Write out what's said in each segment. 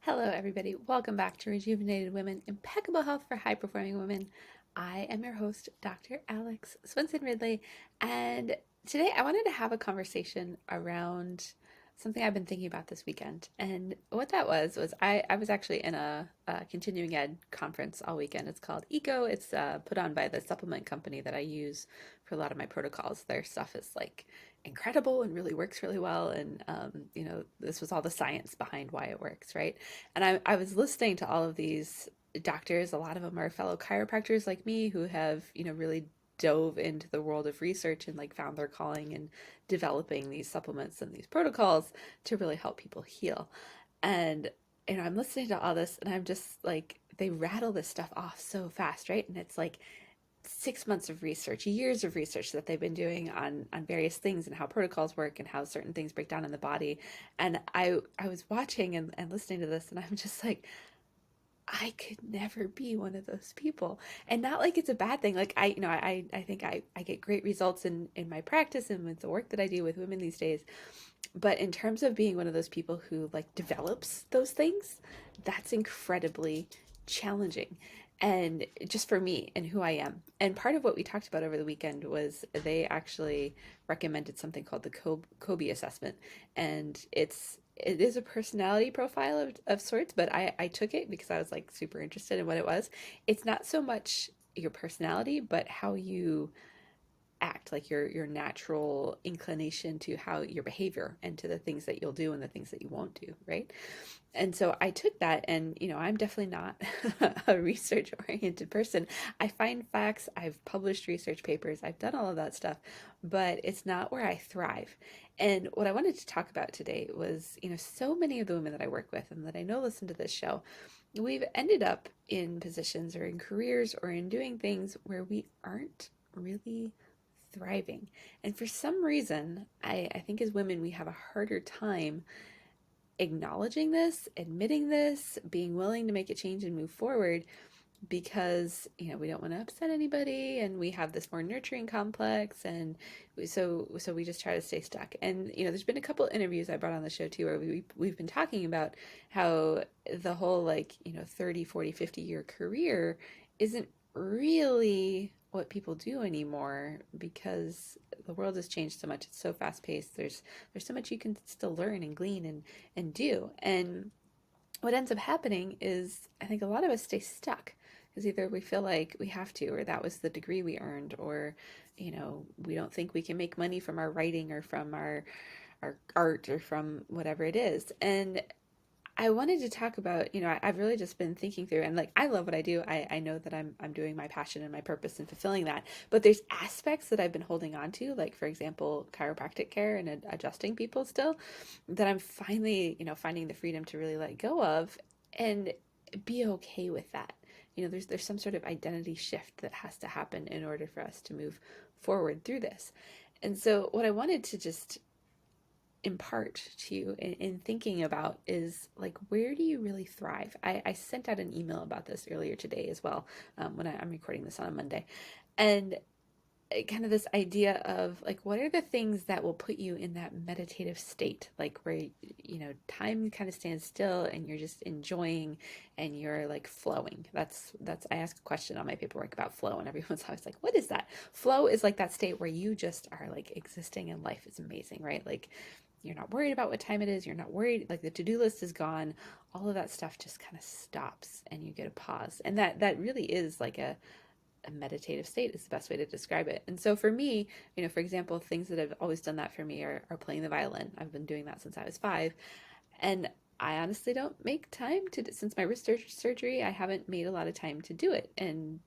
Hello, everybody. Welcome back to Rejuvenated Women, Impeccable Health for High Performing Women. I am your host, Dr. Alex Swenson Ridley, and today I wanted to have a conversation around something I've been thinking about this weekend. And what that was I was actually in a continuing ed conference all weekend. It's called ECO. It's put on by the supplement company that I use for a lot of my protocols. Their stuff is like incredible and really works really well. And, this was all the science behind why it works, right? And I was listening to all of these doctors. A lot of them are fellow chiropractors like me who have, really dove into the world of research and like found their calling in developing these supplements and these protocols to really help people heal. And I'm listening to all this and I'm just like, they rattle this stuff off so fast, right? And it's like 6 months of research, years of research that they've been doing on various things and how protocols work and how certain things break down in the body. And I was watching and listening to this and I'm just like, I could never be one of those people. And not like it's a bad thing. Like I think I get great results in my practice and with the work that I do with women these days. But in terms of being one of those people who like develops those things, that's incredibly challenging. And just for me and who I am. And part of what we talked about over the weekend was they actually recommended something called the Kobe assessment. And it is a personality profile of sorts, but I took it because I was like super interested in what it was. It's not so much your personality, but how you act, like your natural inclination to how your behavior and to the things that you'll do and the things that you won't do, right? And so I took that, and I'm definitely not a research oriented person. I find facts, I've published research papers, I've done all of that stuff, but it's not where I thrive. And what I wanted to talk about today was, so many of the women that I work with and that I know listen to this show, we've ended up in positions or in careers or in doing things where we aren't really thriving. And for some reason, I think as women, we have a harder time acknowledging this, admitting this, being willing to make a change and move forward because, we don't want to upset anybody and we have this more nurturing complex and so we just try to stay stuck. And, there's been a couple interviews I brought on the show too where we've been talking about how the whole like, 30, 40, 50-year career isn't really what people do anymore because the world has changed so much. It's so fast paced. There's so much you can still learn and glean and do. And what ends up happening is I think a lot of us stay stuck because either we feel like we have to, or that was the degree we earned, or we don't think we can make money from our writing or from our art or from whatever it is. And I wanted to talk about, I've really just been thinking through, and like I love what I do. I know that I'm doing my passion and my purpose and fulfilling that. But there's aspects that I've been holding on to, like for example, chiropractic care and adjusting people still, that I'm finally, finding the freedom to really let go of and be okay with that. There's some sort of identity shift that has to happen in order for us to move forward through this. And so what I wanted to just impart to you in thinking about is like, where do you really thrive? I sent out an email about this earlier today as well, when I'm recording this on a Monday. And kind of this idea of like, what are the things that will put you in that meditative state, like where, time kind of stands still and you're just enjoying and you're like flowing. That's I asked a question on my paperwork about flow and everyone's always like, what is that? Flow is like that state where you just are like existing and life is amazing, right? Like you're not worried about what time it is. You're not worried. Like the to-do list is gone. All of that stuff just kind of stops and you get a pause. And that really is like a meditative state is the best way to describe it. And so for me, for example, things that have always done that for me are playing the violin. I've been doing that since I was 5. And I honestly don't make time to, since my wrist surgery, I haven't made a lot of time to do it. And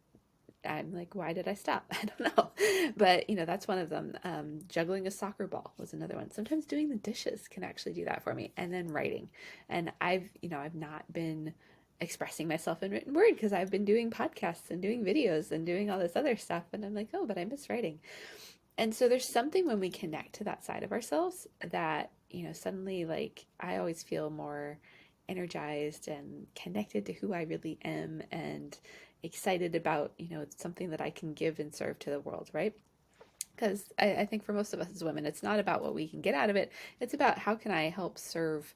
I'm like, why did I stop? I don't know. But, that's one of them. Juggling a soccer ball was another one. Sometimes doing the dishes can actually do that for me. And then writing. And I've not been expressing myself in written word because I've been doing podcasts and doing videos and doing all this other stuff. And I'm like, oh, but I miss writing. And so there's something when we connect to that side of ourselves that, suddenly like I always feel more energized and connected to who I really am and excited about, it's something that I can give and serve to the world, right? Because I think for most of us as women, it's not about what we can get out of it. It's about how can I help serve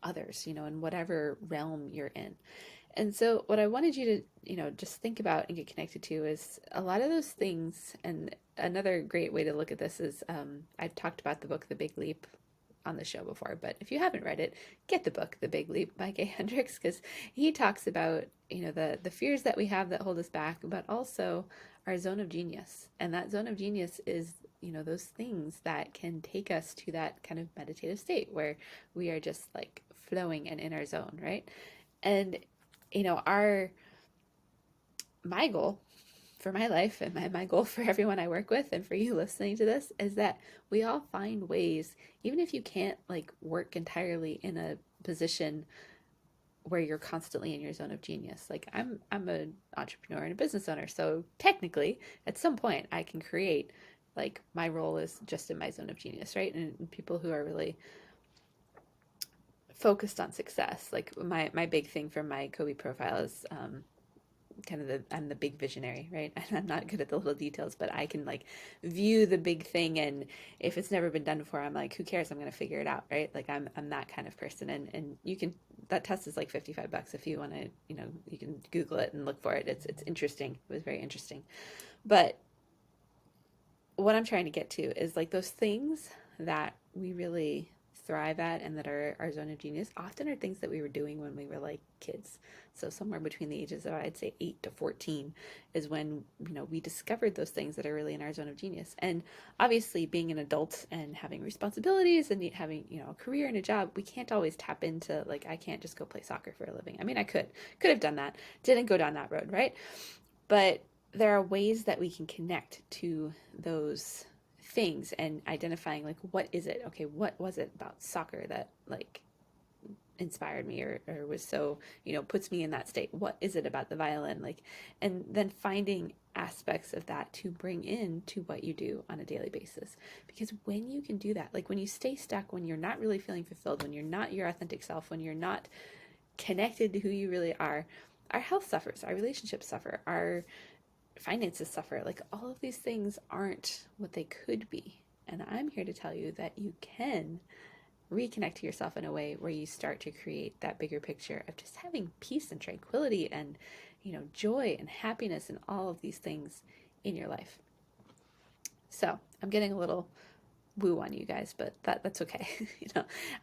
others, in whatever realm you're in. And so, what I wanted you to, just think about and get connected to is a lot of those things. And another great way to look at this is I've talked about the book, The Big Leap, on the show before, but if you haven't read it, get the book, The Big Leap by Gay Hendricks, because he talks about, the fears that we have that hold us back, but also our zone of genius. And that zone of genius is, those things that can take us to that kind of meditative state where we are just like flowing and in our zone, right? And our my goal for my life and my goal for everyone I work with and for you listening to this is that we all find ways, even if you can't like work entirely in a position where you're constantly in your zone of genius. Like I'm an entrepreneur and a business owner, so technically at some point I can create, like, my role is just in my zone of genius, right? And people who are really focused on success, like my big thing for my Kobe profile is kind of I'm the big visionary, right? And I'm not good at the little details, but I can like view the big thing, and if it's never been done before, I'm like, who cares? I'm going to figure it out, right? Like I'm that kind of person, and you can, that test is like $55 if you want to, you can Google it and look for it. It's interesting. It was very interesting. But what I'm trying to get to is like those things that we really thrive at and that are our zone of genius often are things that we were doing when we were like kids. So somewhere between the ages of, I'd say, 8 to 14 is when, we discovered those things that are really in our zone of genius. And obviously being an adult and having responsibilities and having, a career and a job, we can't always tap into, like, I can't just go play soccer for a living. I mean, I could have done that. Didn't go down that road, right? But there are ways that we can connect to those things and identifying, like, what is it? Okay, what was it about soccer that like inspired me, or was so, puts me in that state? What is it about the violin? Like, and then finding aspects of that to bring in to what you do on a daily basis. Because when you can do that, like when you stay stuck, when you're not really feeling fulfilled, when you're not your authentic self, when you're not connected to who you really are, our health suffers, our relationships suffer, our finances suffer. Like, all of these things aren't what they could be. And I'm here to tell you that you can reconnect to yourself in a way where you start to create that bigger picture of just having peace and tranquility and, joy and happiness and all of these things in your life. So I'm getting a little woo on you guys, but that's okay.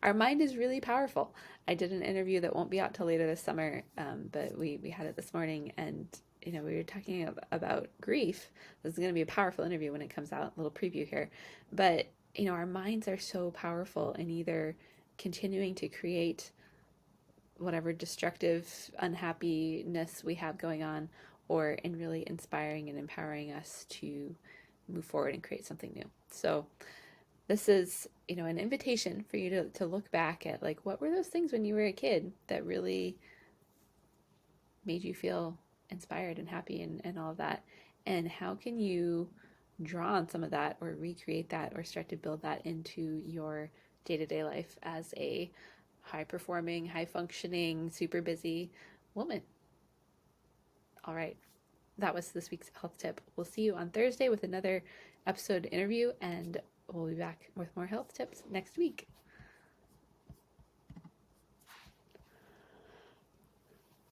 Our mind is really powerful. I did an interview that won't be out till later this summer, but we had it this morning, and we were talking about grief. This is going to be a powerful interview when it comes out. A little preview here, but our minds are so powerful in either continuing to create whatever destructive unhappiness we have going on, or in really inspiring and empowering us to move forward and create something new. So this is, an invitation for you to look back at, like, what were those things when you were a kid that really made you feel inspired and happy, and all of that, and how can you draw on some of that or recreate that or start to build that into your day-to-day life as a high performing, high functioning, super busy woman. All right, that was this week's health tip. We'll see you on Thursday with another episode interview, and we'll be back with more health tips next week.